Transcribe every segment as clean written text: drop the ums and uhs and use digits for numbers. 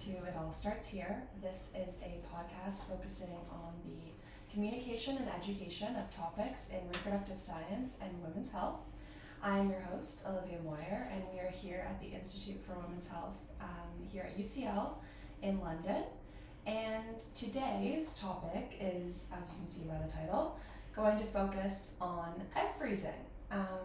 to It All Starts Here. This is a podcast focusing on the communication and education of topics in reproductive science and women's health. I'm your host, Olivia Moyer, and we are here at the Institute for Women's Health here at UCL in London. And today's topic is, as you can see by the title, going to focus on egg freezing,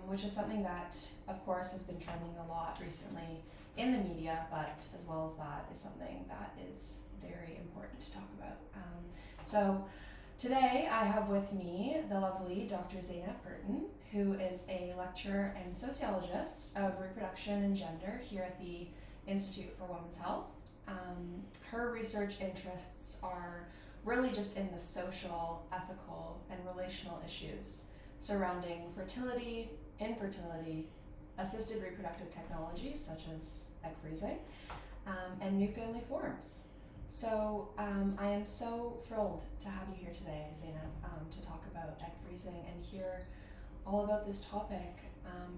which is something that, of course, has been trending a lot recently in the media, but as well as that is something that is very important to talk about. So today I have with me the lovely Dr. Zeynep Gurten, who is a lecturer and sociologist of reproduction and gender here at the Institute for Women's Health. Her research interests are really just in the social, ethical, and relational issues surrounding fertility, infertility, assisted reproductive technologies such as egg freezing, and new family forms. So I am so thrilled to have you here today, Zeynep, to talk about egg freezing and hear all about this topic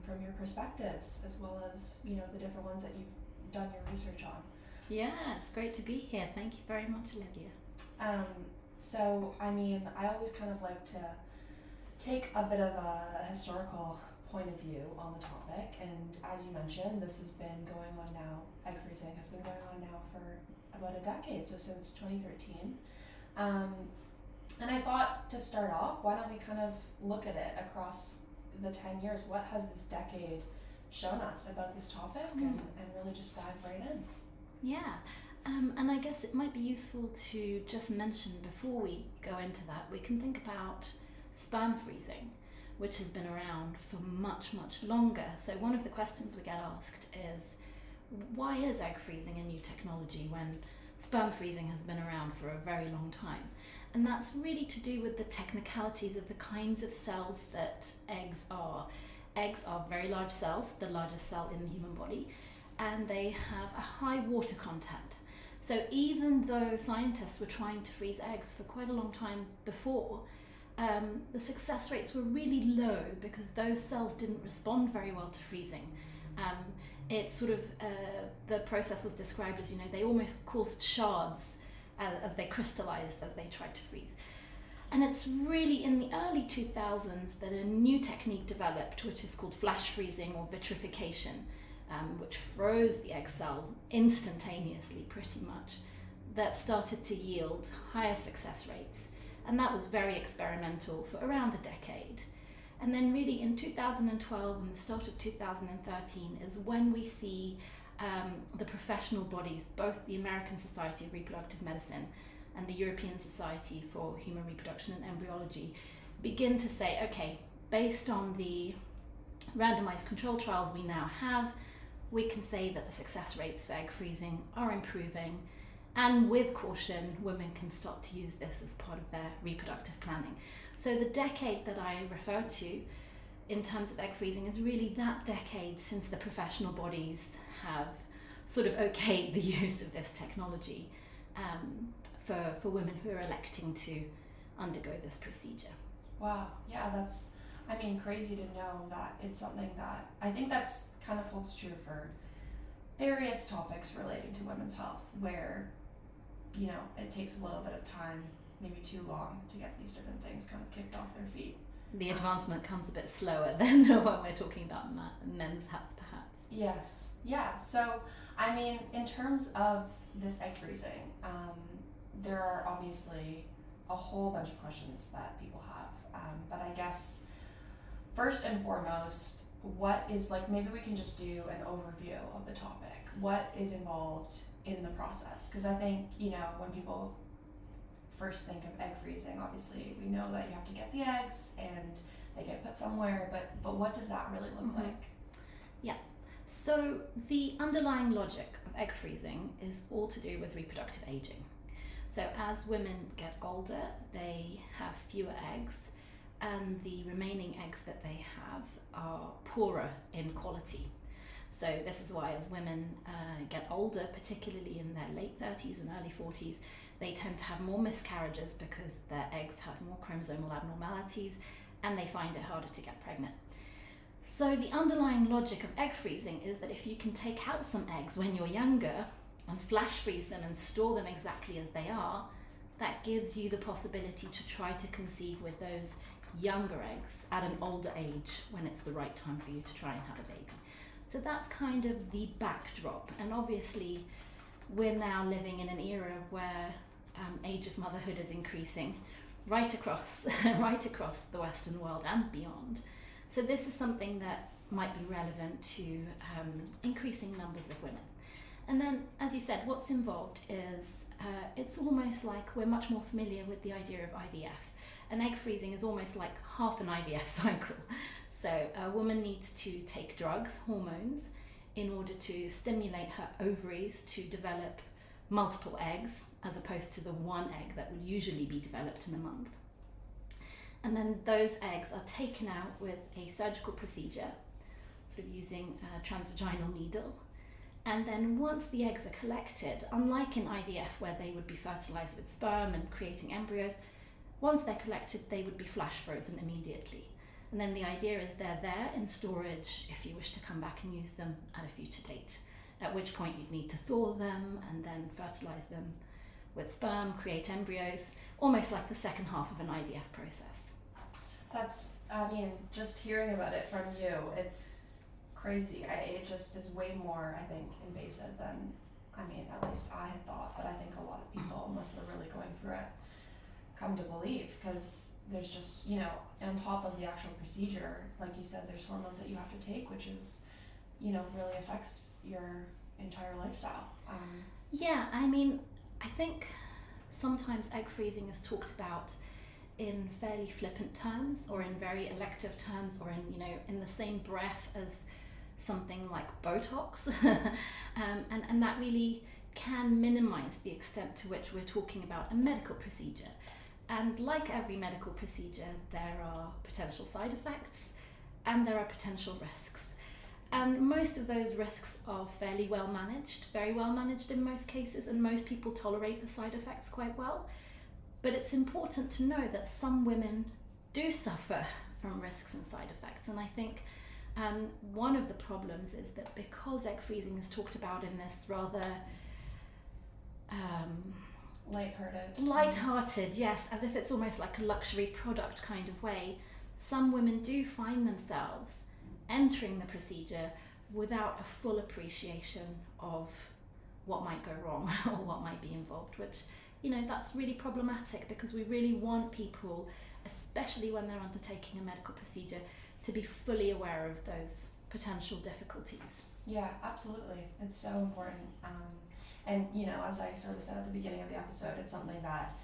from your perspectives, as well as the different ones that you've done your research on. Yeah, it's great to be here. Thank you very much, Olivia. So I always kind of like to take a bit of a historical point of view on the topic, and as you mentioned, this has been going on now, egg freezing has been going on now for about a decade, so since 2013. And I thought, to start off, why don't we kind of look at it across the 10 years? What has this decade shown us about this topic, and really just dive right in? Yeah, and I guess it might be useful to just mention before we go into that, we can think about sperm freezing, which has been around for much, much longer. So one of the questions we get asked is, why is egg freezing a new technology when sperm freezing has been around for a very long time? And that's really to do with the technicalities of the kinds of cells that eggs are. Eggs are very large cells, the largest cell in the human body, and they have a high water content. So even though scientists were trying to freeze eggs for quite a long time before, the success rates were really low because those cells didn't respond very well to freezing. It's sort of, the process was described as, they almost caused shards as they crystallized as they tried to freeze. And it's really in the early 2000s that a new technique developed, which is called flash freezing or vitrification, which froze the egg cell instantaneously pretty much, that started to yield higher success rates. And that was very experimental for around a decade. And then really in 2012 and the start of 2013 is when we see the professional bodies, both the American Society of Reproductive Medicine and the European Society for Human Reproduction and Embryology, begin to say, okay, based on the randomized control trials we now have, we can say that the success rates for egg freezing are improving. And with caution, women can start to use this as part of their reproductive planning. So the decade that I refer to in terms of egg freezing is really that decade since the professional bodies have sort of okayed the use of this technology for women who are electing to undergo this procedure. Wow, yeah, that's, crazy to know that it's something that, I think that's kind of holds true for various topics relating to women's health, where it takes a little bit of time, maybe too long, to get these different things kind of kicked off their feet. The advancement comes a bit slower than when we're talking about men's health, perhaps. Yes. Yeah. So, in terms of this egg freezing, there are obviously a whole bunch of questions that people have. But I guess, first and foremost, what is, maybe we can just do an overview of the topic. What is involved in the process? Because I think, when people first think of egg freezing, obviously we know that you have to get the eggs and they get put somewhere, but what does that really look like? Yeah, so the underlying logic of egg freezing is all to do with reproductive aging. So as women get older, they have fewer eggs, and the remaining eggs that they have are poorer in quality. So this is why as women get older, particularly in their late 30s and early 40s, they tend to have more miscarriages because their eggs have more chromosomal abnormalities and they find it harder to get pregnant. So the underlying logic of egg freezing is that if you can take out some eggs when you're younger, and flash freeze them and store them exactly as they are, that gives you the possibility to try to conceive with those younger eggs at an older age when it's the right time for you to try and have a baby. So that's kind of the backdrop. And obviously we're now living in an era where age of motherhood is increasing right across the Western world and beyond. So this is something that might be relevant to increasing numbers of women. And then, as you said, what's involved is it's almost like we're much more familiar with the idea of IVF. And egg freezing is almost like half an IVF cycle. So a woman needs to take drugs, hormones, in order to stimulate her ovaries to develop multiple eggs, as opposed to the one egg that would usually be developed in a month. And then those eggs are taken out with a surgical procedure, sort of using a transvaginal needle. And then once the eggs are collected, unlike in IVF where they would be fertilized with sperm and creating embryos, once they're collected, they would be flash frozen immediately. And then the idea is they're there in storage if you wish to come back and use them at a future date, at which point you'd need to thaw them and then fertilize them with sperm, create embryos, almost like the second half of an IVF process. Just hearing about it from you, it's crazy. It just is way more, I think, invasive than, at least I had thought, but I think a lot of people, unless they're really going through it, come to believe, because there's just, on top of the actual procedure, like you said, there's hormones that you have to take, which is, really affects your entire lifestyle. I think sometimes egg freezing is talked about in fairly flippant terms or in very elective terms or in the same breath as something like Botox. and that really can minimize the extent to which we're talking about a medical procedure. And like every medical procedure, there are potential side effects and there are potential risks. And most of those risks are fairly well managed, very well managed in most cases, and most people tolerate the side effects quite well. But it's important to know that some women do suffer from risks and side effects. And I think one of the problems is that because egg freezing is talked about in this rather light-hearted, yes, as if it's almost like a luxury product kind of way, some women do find themselves entering the procedure without a full appreciation of what might go wrong or what might be involved, which, that's really problematic, because we really want people, especially when they're undertaking a medical procedure, to be fully aware of those potential difficulties. Yeah, absolutely. It's so important. And, as I sort of said at the beginning of the episode, it's something that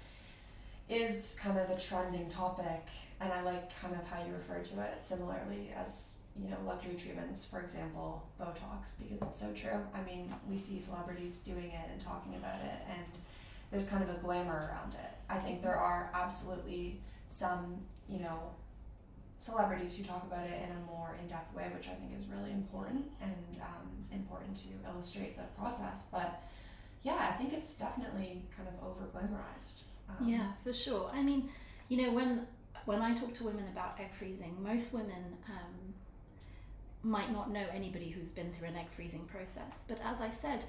is kind of a trending topic, and I like kind of how you refer to it similarly as, luxury treatments, for example, Botox, because it's so true. We see celebrities doing it and talking about it, and there's kind of a glamour around it. I think there are absolutely some, celebrities who talk about it in a more in-depth way, which I think is really important and important to illustrate the process. But yeah, I think it's definitely kind of over-glamorized. Yeah, for sure. When I talk to women about egg freezing, most women might not know anybody who's been through an egg freezing process. But as I said,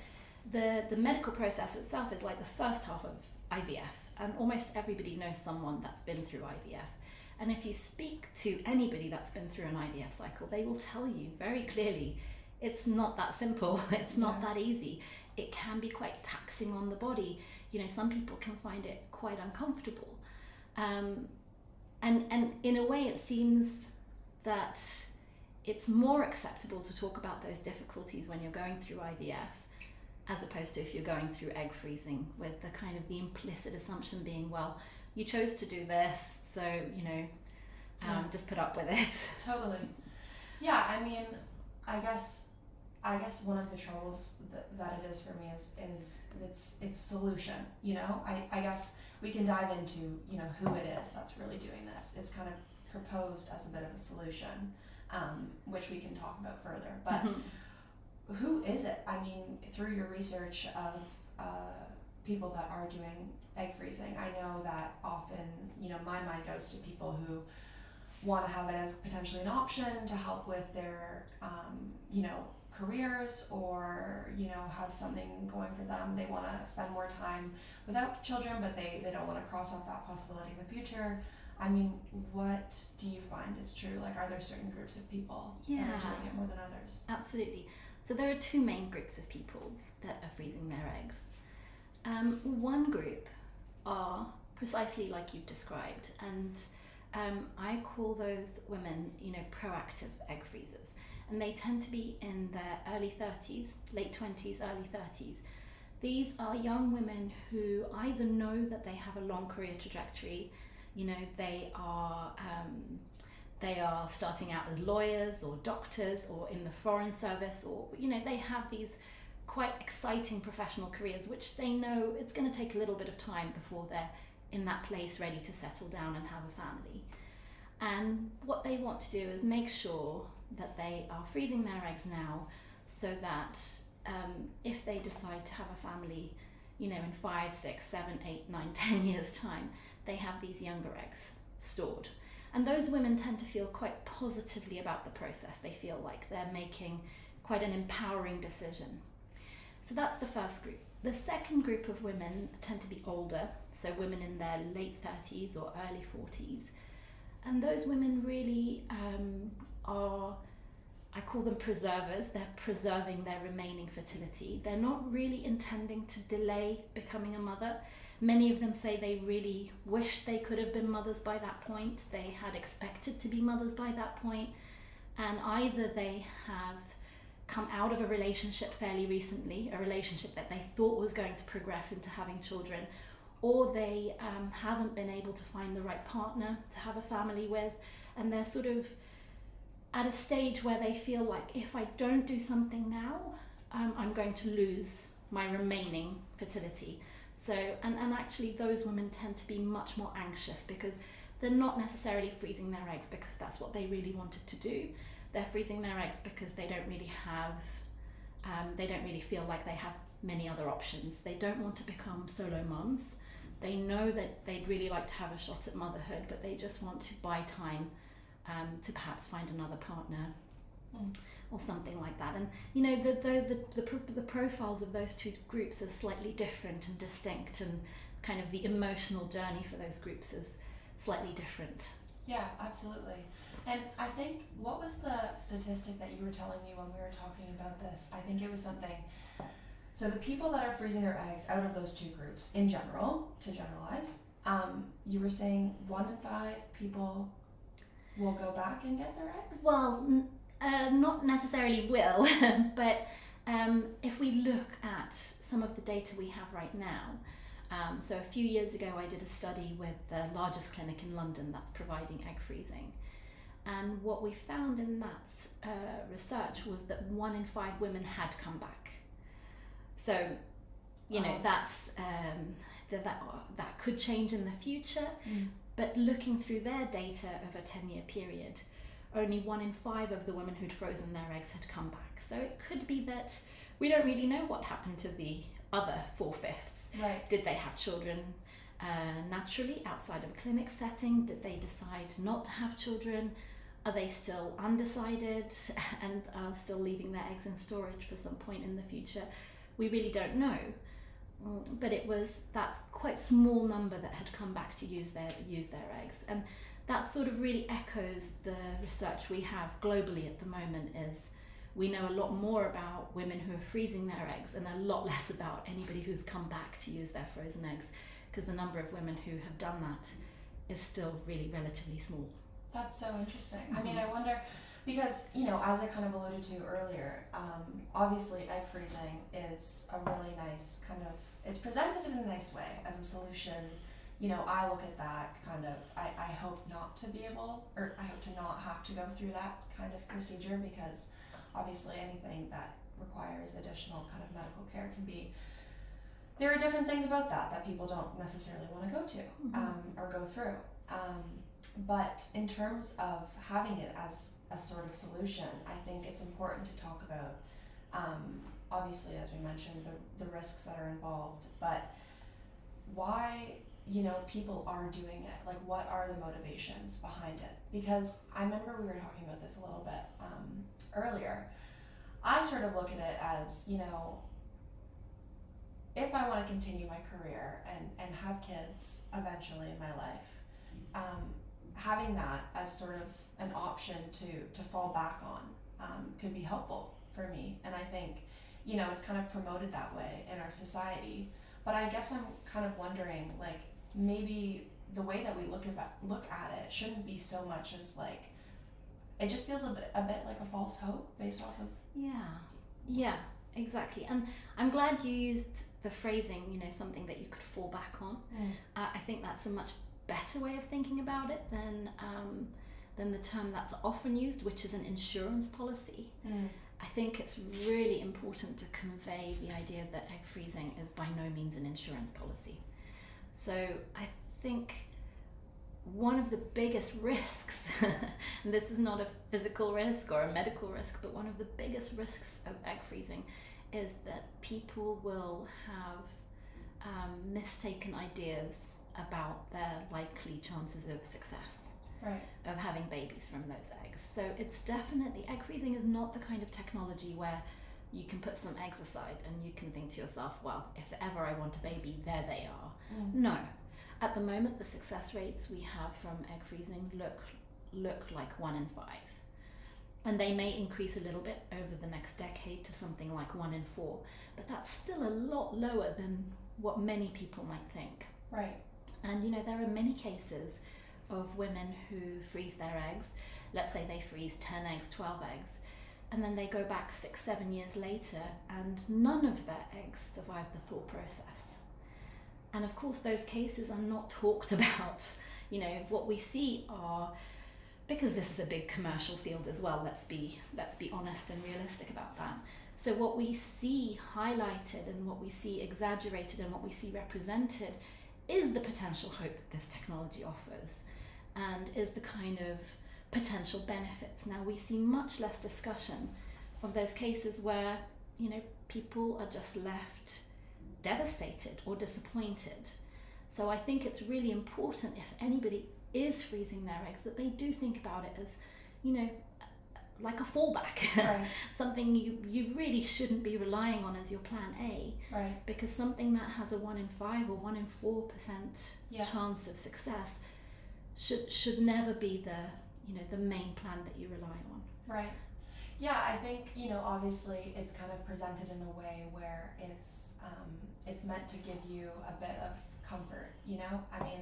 the medical process itself is like the first half of IVF, and almost everybody knows someone that's been through IVF. And if you speak to anybody that's been through an IVF cycle, they will tell you very clearly it's not that simple, it's not that easy. It can be quite taxing on the body. Some people can find it quite uncomfortable. And in a way it seems that it's more acceptable to talk about those difficulties when you're going through IVF, as opposed to if you're going through egg freezing, with the kind of the implicit assumption being, well, you chose to do this, so, just put up with it. Totally. Yeah, I guess one of the troubles that it is for me is it's a solution, I guess we can dive into, who it is that's really doing this. It's kind of proposed as a bit of a solution, which we can talk about further. But who is it? Through your research of people that are doing egg freezing, I know that often, my mind goes to people who want to have it as potentially an option to help with their, careers or, have something going for them. They want to spend more time without children, but they don't want to cross off that possibility in the future. I mean, what do you find is true? Like, are there certain groups of people that are doing it more than others? Absolutely. So there are two main groups of people that are freezing their eggs. One group are precisely like you've described, and I call those women, proactive egg freezers. And they tend to be in their early 30s, late 20s, early 30s. These are young women who either know that they have a long career trajectory, they are starting out as lawyers or doctors or in the foreign service, or they have these quite exciting professional careers which they know it's going to take a little bit of time before they're in that place ready to settle down and have a family. And what they want to do is make sure that they are freezing their eggs now, so that if they decide to have a family, in 5, 6, 7, 8, 9, 10 years time, they have these younger eggs stored. And those women tend to feel quite positively about the process. They feel like they're making quite an empowering decision. So that's the first group. The second group of women tend to be older, so women in their late 30s or early 40s. And those women really are, I call them preservers. They're preserving their remaining fertility. They're not really intending to delay becoming a mother. Many of them say they really wish they could have been mothers by that point. They had expected to be mothers by that point. And either they have come out of a relationship fairly recently, a relationship that they thought was going to progress into having children, or they haven't been able to find the right partner to have a family with, and they're sort of at a stage where they feel like, if I don't do something now, I'm going to lose my remaining fertility. So, and actually those women tend to be much more anxious, because they're not necessarily freezing their eggs because that's what they really wanted to do. They're freezing their eggs because they don't really feel like they have many other options. They don't want to become solo mums. They know that they'd really like to have a shot at motherhood, but they just want to buy time to perhaps find another partner or something like that. And the profiles of those two groups are slightly different and distinct, and kind of the emotional journey for those groups is slightly different. Yeah, absolutely. And I think, what was the statistic that you were telling me when we were talking about this? I think it was something. So the people that are freezing their eggs out of those two groups, in general, to generalize, you were saying 1 in 5 people will go back and get their eggs? Well, not necessarily will, but if we look at some of the data we have right now, so a few years ago I did a study with the largest clinic in London that's providing egg freezing. And what we found in that research was that 1 in 5 women had come back. So, that's that could change in the future. But looking through their data over a 10-year period, only 1 in 5 of the women who'd frozen their eggs had come back. So it could be that we don't really know what happened to the other 4/5. Right. Did they have children naturally outside of a clinic setting? Did they decide not to have children? Are they still undecided and are still leaving their eggs in storage for some point in the future? We really don't know. But it was that quite small number that had come back to use their eggs. And that sort of really echoes the research we have globally at the moment. Is we know a lot more about women who are freezing their eggs and a lot less about anybody who's come back to use their frozen eggs, because the number of women who have done that is still really relatively small. That's so interesting. I mean, I wonder, because, as I kind of alluded to earlier, obviously egg freezing is a really nice it's presented in a nice way as a solution. I look at that kind of, I hope not to be able, or I hope to not have to go through that kind of procedure, because obviously anything that requires additional kind of medical care there are different things about that people don't necessarily want to go to or go through. But in terms of having it as a sort of solution, I think it's important to talk about, obviously, as we mentioned, the risks that are involved, but why, people are doing it. Like, what are the motivations behind it? Because I remember we were talking about this a little bit earlier. I sort of look at it as, if I want to continue my career and have kids eventually in my life, having that as sort of an option to fall back on could be helpful for me. And I think, it's kind of promoted that way in our society. But I guess I'm kind of wondering, like, maybe the way that we look at it shouldn't be so much as like, it just feels a bit like a false hope based off of. Yeah, exactly. And I'm glad you used the phrasing, something that you could fall back on. I think that's a much better way of thinking about it than the term that's often used, which is an insurance policy. I think it's really important to convey the idea that egg freezing is by no means an insurance policy. So I think one of the biggest risks, and this is not a physical risk or a medical risk, but one of the biggest risks of egg freezing is that people will have mistaken ideas about their likely chances of success. Right. Of having babies from those eggs. So it's definitely, egg freezing is not the kind of technology where you can put some eggs aside and you can think to yourself, well, if ever I want a baby, there they are. No. At the moment, the success rates we have from egg freezing look like 1 in 5. And they may increase a little bit over the next decade to something like 1 in 4. But that's still a lot lower than what many people might think. Right. And there are many cases of women who freeze their eggs. Let's say they freeze 10 eggs, 12 eggs, and then they go back 6-7 years later and none of their eggs survive the thaw process. And of course those cases are not talked about. What we see are, because this is a big commercial field as well, let's be honest and realistic about that. So what we see highlighted and what we see exaggerated and what we see represented is the potential hope that this technology offers, and is the kind of potential benefits. Now we see much less discussion of those cases where, people are just left devastated or disappointed. So I think it's really important, if anybody is freezing their eggs, that they do think about it as, like a fallback. Right. Something you really shouldn't be relying on as your plan A. Right. Because something that has a 1 in 5 or 1 in 4% chance of success should never be the main plan that you rely on. Right. Yeah, I think, obviously it's kind of presented in a way where it's meant to give you a bit of comfort, I mean,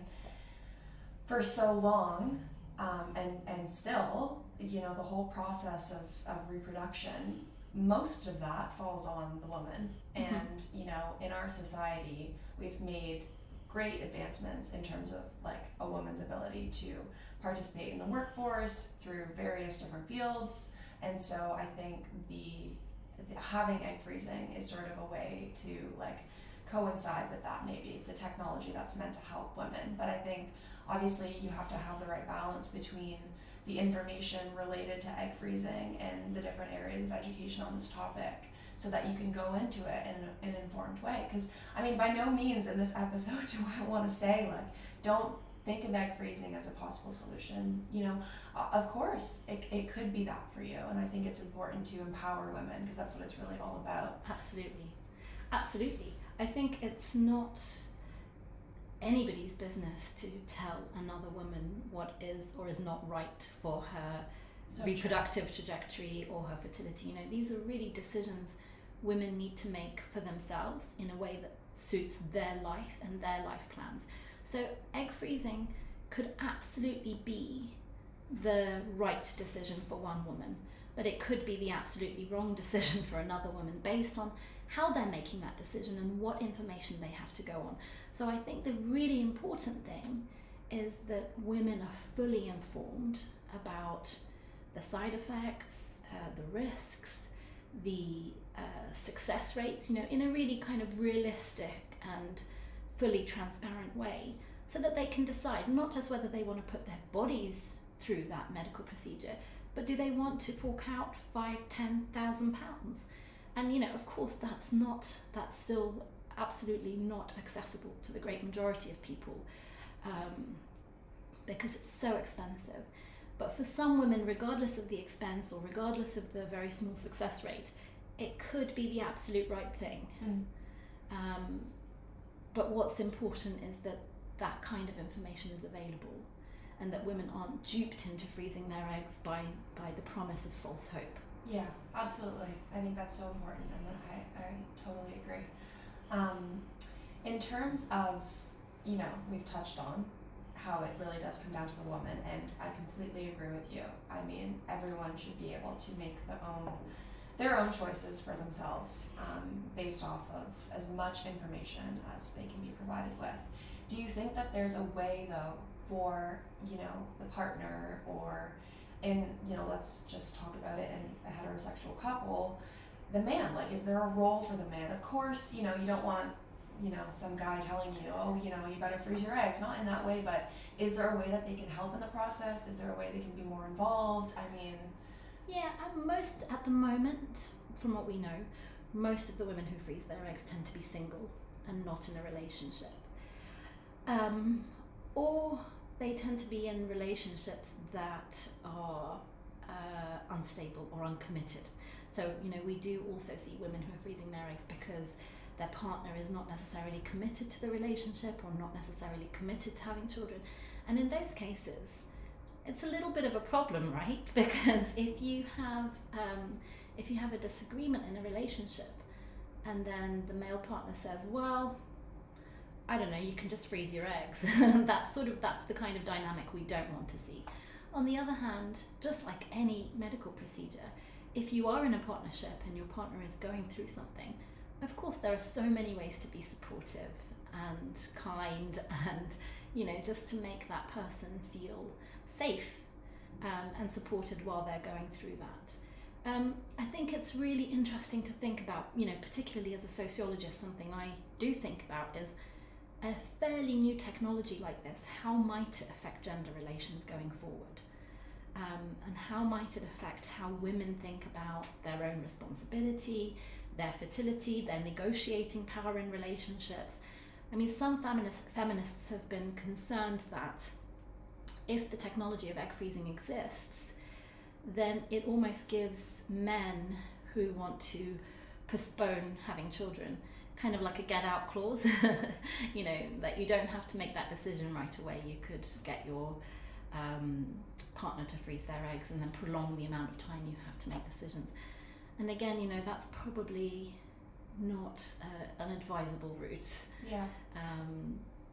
for so long, and still, the whole process of reproduction, most of that falls on the woman. Mm-hmm. And, in our society, we've made great advancements in terms of like a woman's ability to participate in the workforce through various different fields. And so I think the having egg freezing is sort of a way to like coincide with that. Maybe it's a technology that's meant to help women, but I think obviously you have to have the right balance between the information related to egg freezing and the different areas of education on this topic, so that you can go into it in an informed way. Because I mean, by no means in this episode do I want to say like, don't think of egg freezing as a possible solution. Of course it could be that for you, and I think it's important to empower women, because that's what it's really all about. Absolutely. I think it's not anybody's business to tell another woman what is or is not right for her reproductive trajectory or her fertility. These are really decisions women need to make for themselves in a way that suits their life and their life plans. So egg freezing could absolutely be the right decision for one woman, but it could be the absolutely wrong decision for another woman based on how they're making that decision and what information they have to go on. So I think the really important thing is that women are fully informed about the side effects, the risks, the success rates, in a really kind of realistic and fully transparent way, so that they can decide not just whether they want to put their bodies through that medical procedure, but do they want to fork out £5,000-10,000? And of course that's still absolutely not accessible to the great majority of people, because it's so expensive. But for some women, regardless of the expense or regardless of the very small success rate, it could be the absolute right thing. Mm. But what's important is that that kind of information is available, and that women aren't duped into freezing their eggs by the promise of false hope. Yeah, absolutely. I think that's so important, and I totally agree. In terms of, we've touched on how it really does come down to the woman, and I completely agree with you. I mean, everyone should be able to make their own choices for themselves, based off of as much information as they can be provided with. Do you think that there's a way, though, for, the partner, or let's just talk about it in a heterosexual couple, the man, like, is there a role for the man? Of course, you don't want, some guy telling you, oh, you better freeze your eggs, not in that way, but is there a way that they can help in the process? Is there a way they can be more involved? I mean... Yeah, at the moment, from what we know, most of the women who freeze their eggs tend to be single and not in a relationship. Or they tend to be in relationships that are unstable or uncommitted. So, we do also see women who are freezing their eggs because their partner is not necessarily committed to the relationship or not necessarily committed to having children. And in those cases, it's a little bit of a problem, right? Because if you have a disagreement in a relationship, and then the male partner says, well, I don't know, you can just freeze your eggs. That's the kind of dynamic we don't want to see. On the other hand, just like any medical procedure, if you are in a partnership and your partner is going through something, of course there are so many ways to be supportive and kind and, just to make that person feel safe and supported while they're going through that. I think it's really interesting to think about, particularly as a sociologist, something I do think about is a fairly new technology like this, how might it affect gender relations going forward? And how might it affect how women think about their own responsibility, their fertility, their negotiating power in relationships? I mean, some feminists have been concerned that if the technology of egg freezing exists, then it almost gives men who want to postpone having children kind of like a get out clause, that you don't have to make that decision right away. You could get your partner to freeze their eggs and then prolong the amount of time you have to make decisions. And again, that's probably not an advisable route. Yeah.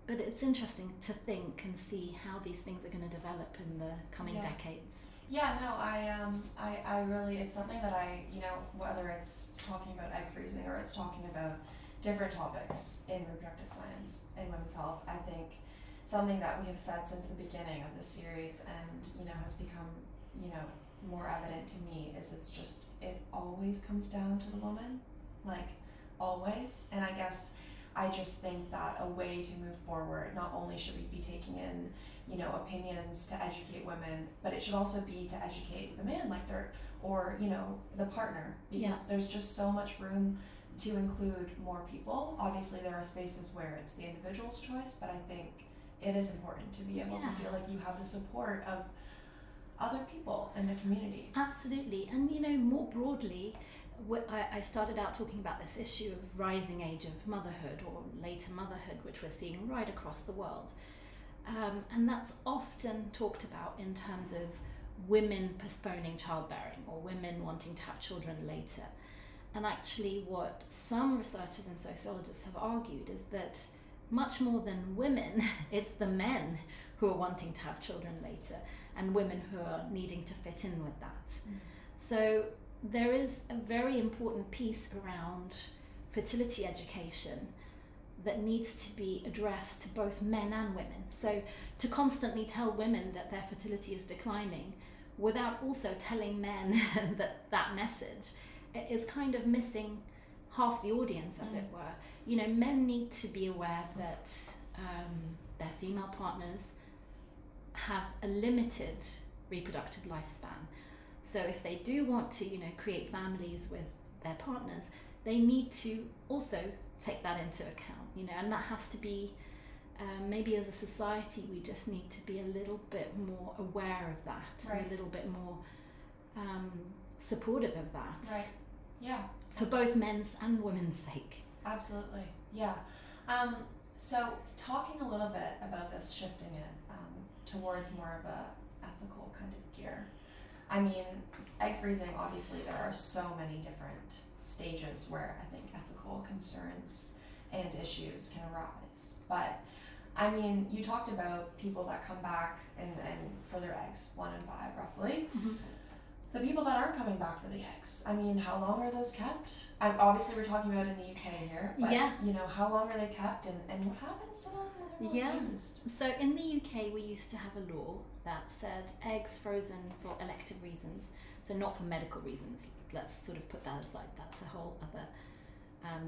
But it's interesting to think and see how these things are going to develop in the coming decades. Yeah, no, I really, it's something that whether it's talking about egg freezing or it's talking about different topics in reproductive science and women's health, I think something that we have said since the beginning of this series and, has become, more evident to me is it always comes down to the woman, like always. And I guess I just think that a way to move forward, not only should we be taking in, opinions to educate women, but it should also be to educate the man, like the partner, because there's just so much room to include more people. Obviously there are spaces where it's the individual's choice, but I think it is important to be able to feel like you have the support of other people in the community. Absolutely. And more broadly, I started out talking about this issue of rising age of motherhood or later motherhood, which we're seeing right across the world. And that's often talked about in terms of women postponing childbearing or women wanting to have children later. And actually what some researchers and sociologists have argued is that much more than women, it's the men who are wanting to have children later and women who are needing to fit in with that. So there is a very important piece around fertility education that needs to be addressed to both men and women. So to constantly tell women that their fertility is declining without also telling men that message is kind of missing half the audience, as it were. Men need to be aware that their female partners have a limited reproductive lifespan. So if they do want to, create families with their partners, they need to also take that into account, and that has to be, maybe as a society, we just need to be a little bit more aware of that, right. And a little bit more supportive of that. Right. Yeah. For both men's and women's sake. Absolutely. Yeah. So talking a little bit about this, shifting it towards more of a ethical kind of gear. I mean, egg freezing, obviously there are so many different stages where I think ethical concerns and issues can arise. But I mean, you talked about people that come back and for their eggs, 1 in 5 roughly. Mm-hmm. The people that aren't coming back for the eggs, I mean, how long are those kept? Obviously we're talking about in the UK here, but you know, how long are they kept and what happens to them when they're not used? So in the UK we used to have a law that said eggs frozen for elective reasons, so not for medical reasons. Let's sort of put that aside, that's a whole other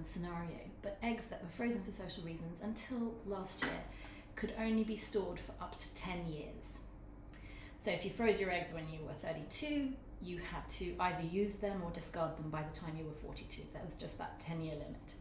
scenario. But eggs that were frozen for social reasons until last year could only be stored for up to 10 years. So if you froze your eggs when you were 32, you had to either use them or discard them by the time you were 42. That was just that 10-year limit.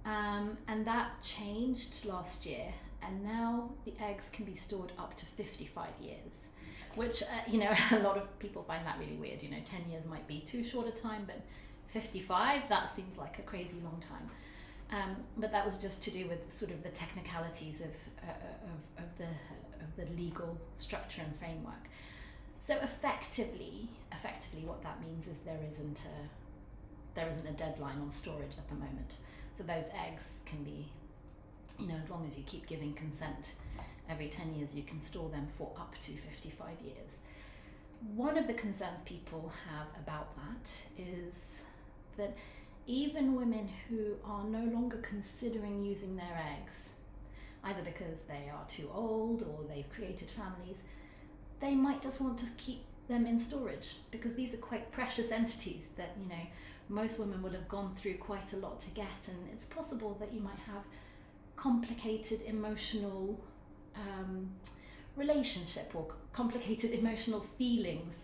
And that changed last year, and now the eggs can be stored up to 55 years, which, you know, a lot of people find that really weird. You know, 10 years might be too short a time, but 55, that seems like a crazy long time. But that was just to do with sort of the technicalities of the legal structure and framework. So effectively, what that means is there isn't a deadline on storage at the moment. So those eggs can be, you know, as long as you keep giving consent, every 10 years you can store them for up to 55 years. One of the concerns people have about that is that even women who are no longer considering using their eggs, either because they are too old or they've created families, they might just want to keep them in storage because these are quite precious entities that, you know, most women would have gone through quite a lot to get, and it's possible that you might have complicated emotional relationship or complicated emotional feelings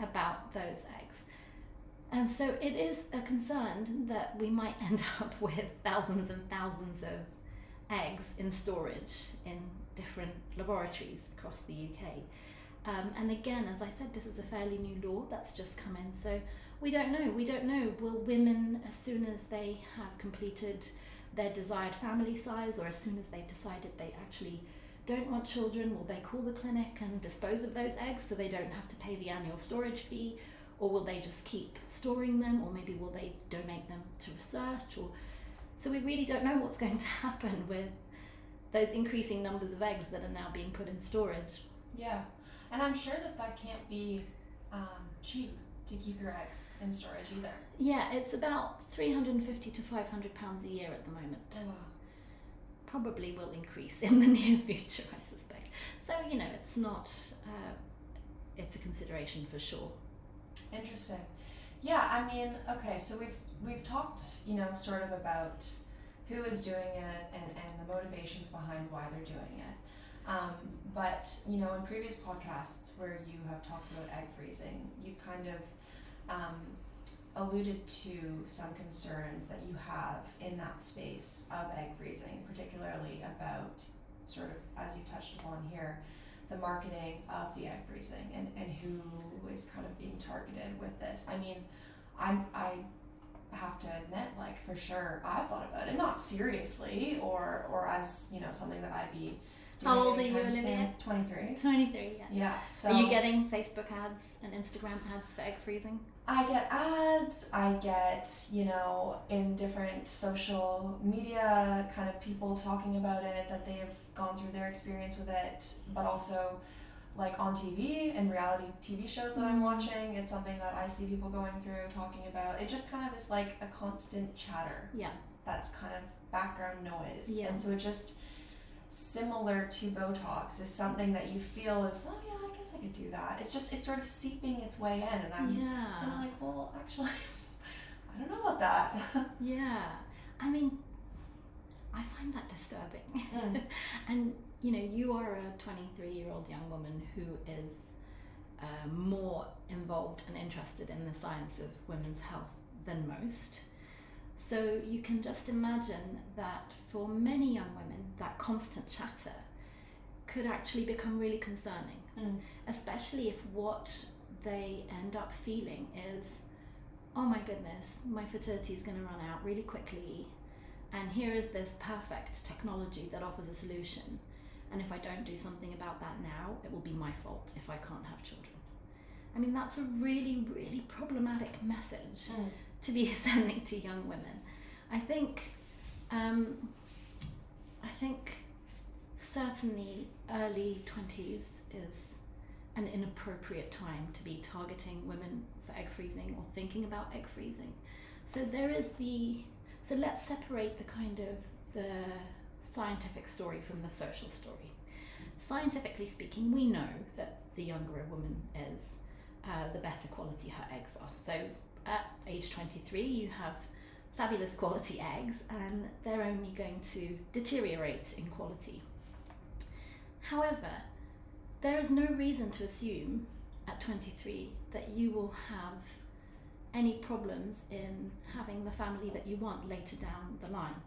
about those eggs. And so it is a concern that we might end up with thousands and thousands of eggs in storage in different laboratories across the UK. And again, as I said, this is a fairly new law that's just come in, so we don't know. Will women, as soon as they have completed their desired family size, or as soon as they've decided they actually don't want children, will they call the clinic and dispose of those eggs so they don't have to pay the annual storage fee? Or will they just keep storing them, or maybe will they donate them to research? Or so we really don't know what's going to happen with those increasing numbers of eggs that are now being put in storage. Yeah, and I'm sure that can't be cheap to keep your eggs in storage either. Yeah, it's about £350 to £500 a year at the moment. Oh, wow. Probably will increase in the near future, I suspect. So, you know, it's not, it's a consideration for sure. Interesting. Yeah, I mean, okay, so we've talked, you know, sort of about who is doing it and the motivations behind why they're doing it. But, you know, in previous podcasts where you have talked about egg freezing, you've kind of alluded to some concerns that you have in that space of egg freezing, particularly about sort of, as you touched upon here, the marketing of the egg freezing and who is kind of being targeted with this. I mean, I have to admit, like, for sure, I've thought about it, not seriously or as, you know, something that I'd be doing. How old are you, Olivia? 23. 23, yeah. Yeah. So are you getting Facebook ads and Instagram ads for egg freezing? I get ads, I get, you know, in different social media kind of people talking about it, that they've gone through their experience with it, but also like on TV and reality TV shows that I'm watching, it's something that I see people going through, talking about. It just kind of is like a constant chatter. Yeah. That's kind of background noise. Yeah. And so it just, similar to Botox, is something that you feel is, oh yeah, I guess I could do that. It's just, it's sort of seeping its way in, and I'm kind of like, well, actually, I don't know about that. Yeah. I mean, I find that disturbing. And, you know, you are a 23-year-old young woman who is more involved and interested in the science of women's health than most. So you can just imagine that for many young women, that constant chatter could actually become really concerning, especially if what they end up feeling is oh my goodness, my fertility is going to run out really quickly, and here is this perfect technology that offers a solution, and if I don't do something about that now, it will be my fault if I can't have children. I mean, that's a really, really problematic message to be sending to young women. I think certainly early 20s is an inappropriate time to be targeting women for egg freezing or thinking about egg freezing. So let's separate the scientific story from the social story. Scientifically speaking, we know that the younger a woman is, the better quality her eggs are. So at age 23, you have fabulous quality eggs, and they're only going to deteriorate in quality. However, there is no reason to assume at 23 that you will have any problems in having the family that you want later down the line.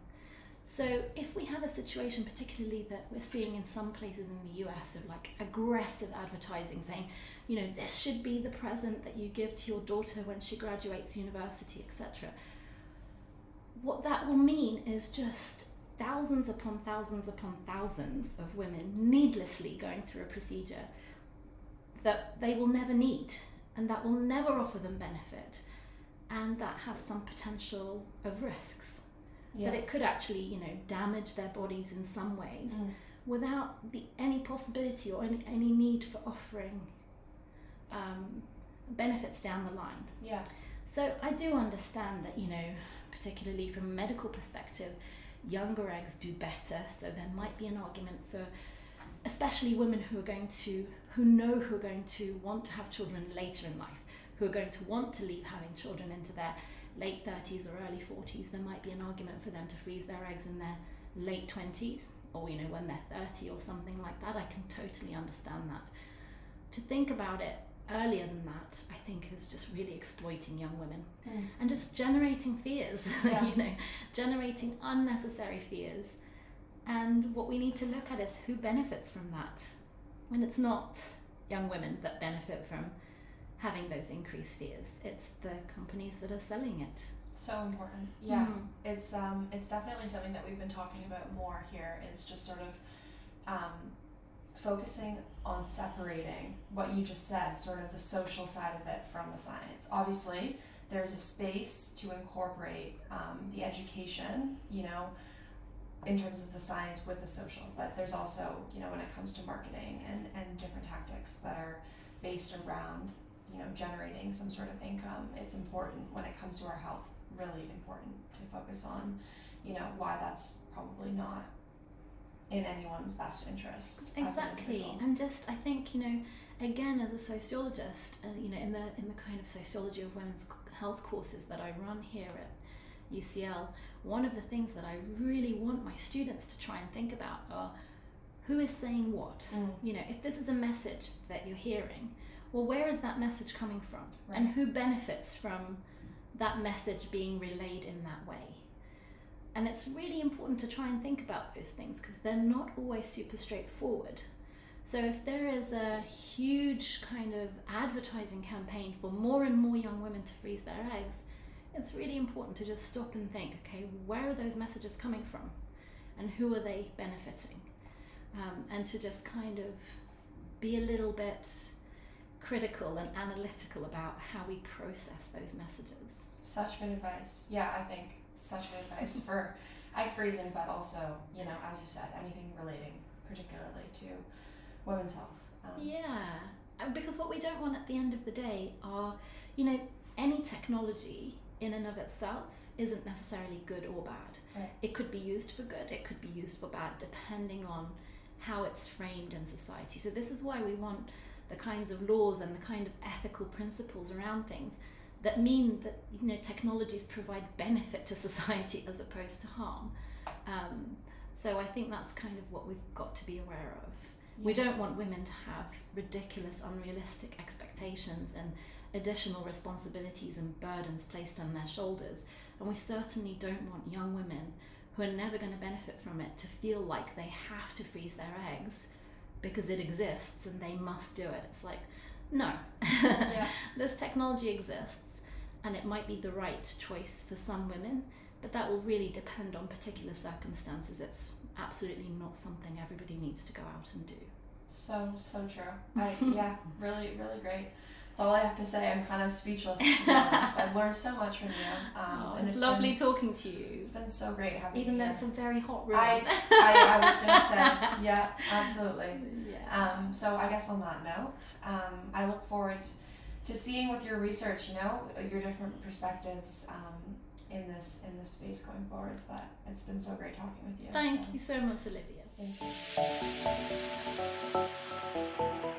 So if we have a situation, particularly that we're seeing in some places in the US, of like aggressive advertising saying, you know, this should be the present that you give to your daughter when she graduates university, etc. What that will mean is just thousands upon thousands upon thousands of women needlessly going through a procedure that they will never need, and that will never offer them benefit, and that has some potential of risks. That it could actually, you know, damage their bodies in some ways without any possibility or any need for offering benefits down the line. Yeah. So I do understand that, you know, particularly from a medical perspective, younger eggs do better. So there might be an argument for, especially women who are going to want to have children later in life, who are going to want to leave having children into their late 30s or early 40s. There might be an argument for them to freeze their eggs in their late 20s, or, you know, when they're 30 or something like that. I can totally understand that. To think about it earlier than that, I think, is just really exploiting young women and just generating fears, you know, generating unnecessary fears. And what we need to look at is who benefits from that. And it's not young women that benefit from having those increased fears. It's the companies that are selling it. So important. Yeah. It's definitely something that we've been talking about more here, is just sort of focusing on separating what you just said, sort of the social side of it, from the science. Obviously, there's a space to incorporate the education, you know, in terms of the science with the social, but there's also, you know, when it comes to marketing and different tactics that are based around, you know, generating some sort of income, it's important when it comes to our health, really important to focus on, you know, why that's probably not in anyone's best interest. Exactly. And just, I think, you know, again, as a sociologist, you know, in the kind of sociology of women's health courses that I run here at UCL, one of the things that I really want my students to try and think about are who is saying what. You know, if this is a message that you're hearing, well, where is that message coming from? Right. And who benefits from that message being relayed in that way? And it's really important to try and think about those things, because they're not always super straightforward. So if there is a huge kind of advertising campaign for more and more young women to freeze their eggs, it's really important to just stop and think, okay, where are those messages coming from? And who are they benefiting? And to just kind of be a little bit critical and analytical about how we process those messages. Such good advice. Yeah, I think such good advice for egg freezing, but also, you know, as you said, anything relating particularly to women's health. Because what we don't want at the end of the day are, you know, any technology in and of itself isn't necessarily good or bad. Right. It could be used for good, it could be used for bad, depending on how it's framed in society. So this is why we want the kinds of laws and the kind of ethical principles around things that mean that, you know, technologies provide benefit to society as opposed to harm. So I think that's kind of what we've got to be aware of. Yeah. We don't want women to have ridiculous, unrealistic expectations and additional responsibilities and burdens placed on their shoulders. And we certainly don't want young women who are never going to benefit from it to feel like they have to freeze their eggs because it exists and they must do it. It's like, no, this technology exists. and it might be the right choice for some women, but that will really depend on particular circumstances. It's absolutely not something everybody needs to go out and do. So true. Yeah, really, really great. That's all I have to say. I'm kind of speechless, to be honest. I've learned so much from you. And it's lovely talking to you. It's been so great having you Even though here. it's a very hot room. I was going to say, yeah, absolutely. Yeah. So I guess on that note, I look forward to seeing with your research, your different perspectives in this space going forwards. But it's been so great talking with you. Thank you so much, Olivia. Thank you.